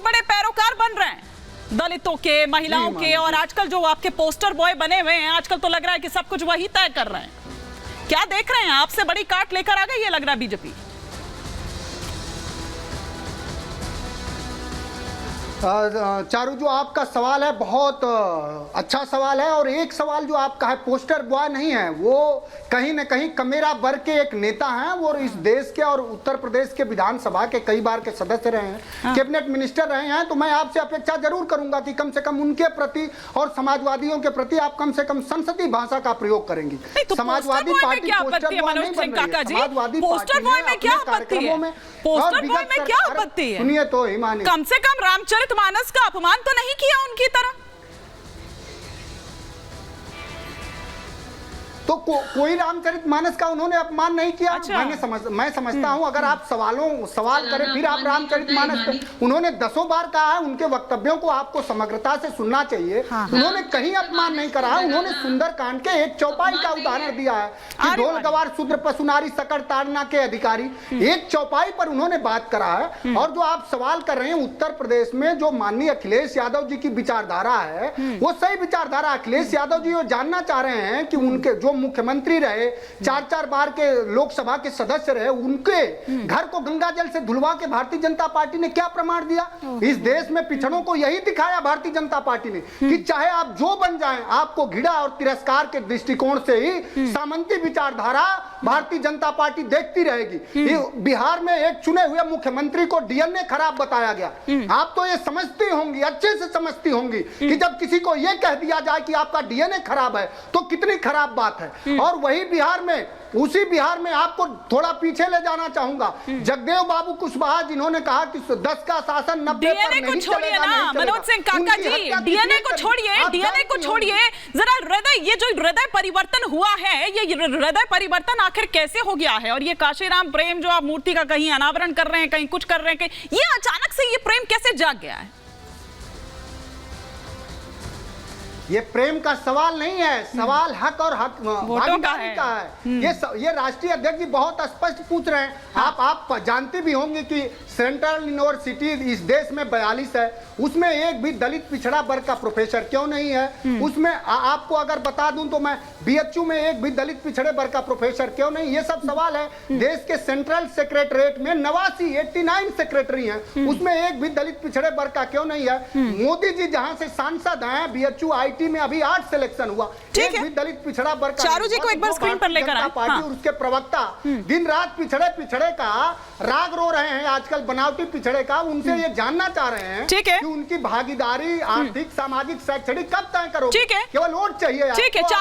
बड़े पैरोकार बन रहे हैं दलितों के, महिलाओं के, और आजकल जो आपके पोस्टर बॉय बने हुए हैं, आजकल तो लग रहा है कि सब कुछ वही तय कर रहे हैं। क्या देख रहे हैं? आपसे बड़ी काट लेकर आ गई ये लग रहा है बीजेपी। चारू, जो आपका सवाल है बहुत अच्छा सवाल है, और एक सवाल जो आपका है, पोस्टर बॉय नहीं है, वो कहीं न कहीं कमेरा वर्ग के एक नेता हैं और इस देश के और उत्तर प्रदेश के विधानसभा के कई बार के सदस्य रहे हैं, कैबिनेट मिनिस्टर रहे हैं। तो मैं आपसे अपेक्षा जरूर करूंगा कि कम से कम उनके प्रति और समाजवादियों के प्रति आप कम से कम संसदीय भाषा का प्रयोग करेंगी। तो समाजवादी पार्टी पोस्टर बॉय नहीं बन रही है। समाजवादी पोस्टर बॉय में क्या आपत्ति है? पोस्टर बॉय में क्या आपत्ति है? सुनिए तो हिमानी, कम से कम रामचरितमानस का अपमान तो नहीं किया उनकी तरह। तो कोई रामचरितमानस का उन्होंने अपमान नहीं किया। अच्छा। मैं समझता हूं, अगर आप सवाल करें फिर आप रामचरितमानस पे, उन्होंने 10 बार कहा है, उनके वक्तव्यों को आपको समग्रता से सुनना चाहिए। उन्होंने कहीं अपमान नहीं करा है। उन्होंने सुंदरकांड के एक चौपाई का उदाहरण दिया है कि ढोल गवार शूद्र पशु नारी सकड़ ताड़ना के अधिकारी, एक चौपाई पर उन्होंने बात करा है। और जो आप सवाल कर रहे हैं, उत्तर प्रदेश में जो माननीय अखिलेश यादव जी की विचारधारा है, वो सही विचारधारा। अखिलेश यादव जी वो जानना चाह रहे हैं कि उनके जो मुख्यमंत्री रहे, 4-4 बार के लोकसभा के सदस्य रहे, उनके घर को गंगा जल से धुलवा के भारतीय जनता पार्टी ने क्या प्रमाण दिया? इस देश में पिछड़ों को यही दिखाया भारतीय जनता पार्टी ने कि चाहे आप जो बन जाएं, आपको घृणा और तिरस्कार के दृष्टिकोण से ही सामंती विचारधारा भारतीय जनता पार्टी देखती रहेगी। बिहार में एक चुने हुए मुख्यमंत्री को डीएनए खराब बताया गया। आप तो ये समझती होंगी, अच्छे से समझती होंगी कि जब किसी को यह कह दिया जाए कि आपका डीएनए खराब है तो कितनी खराब बात है। और वही बिहार में, उसी बिहार में आपको थोड़ा पीछे ले जाना चाहूंगा, जगदेव बाबू कुशवाहा जिन्होंने कहा कि 10 का शासन 90 पर नहीं चलेगा। मनोज सिंह काका जी, डीएनए को छोड़िए, जरा हृदय, ये जो हृदय परिवर्तन हुआ है, ये हृदय परिवर्तन आखिर कैसे हो गया है? और ये काशीराम प्रेम जो आप मूर्ति का कहीं अनावरण कर रहे हैं, कहीं कुछ कर रहे हैं, ये अचानक से ये प्रेम कैसे जाग गया है? ये प्रेम का सवाल नहीं है, सवाल हक और हक भागीदारी का है। ये राष्ट्रीय अध्यक्ष जी बहुत स्पष्ट पूछ रहे हैं। आप जानते भी होंगे कि सेंट्रल यूनिवर्सिटी इस देश में 42 है, उसमें एक भी दलित पिछड़ा वर्ग का प्रोफेसर क्यों नहीं है? उसमें आपको अगर बता दूं तो मैं बीएचयू में एक भी दलित पिछड़े वर्ग का प्रोफेसर क्यों नहीं? ये सब सवाल है। देश के सेंट्रल सेक्रेटरीट में 89 सेक्रेटरी हैं, उसमें एक भी दलित पिछड़े वर्ग का क्यों नहीं है? मोदी जी जहां से सांसद हैं, बीएचयू आईटी में अभी 8 सिलेक्शन हुआ, एक भी दलित पिछड़ा वर्ग का। चारू जी को एक बार स्क्रीन पर लेकर आए। पार्टी और उसके प्रवक्ता दिन रात पिछड़े का राग रो रहे हैं, आजकल बनावटी पिछड़े का। उनसे ये जानना चाह रहे हैं कि उनकी भागीदारी आर्थिक, सामाजिक, शैक्षणिक कब तय करोगे? केवल वोट चाहिए।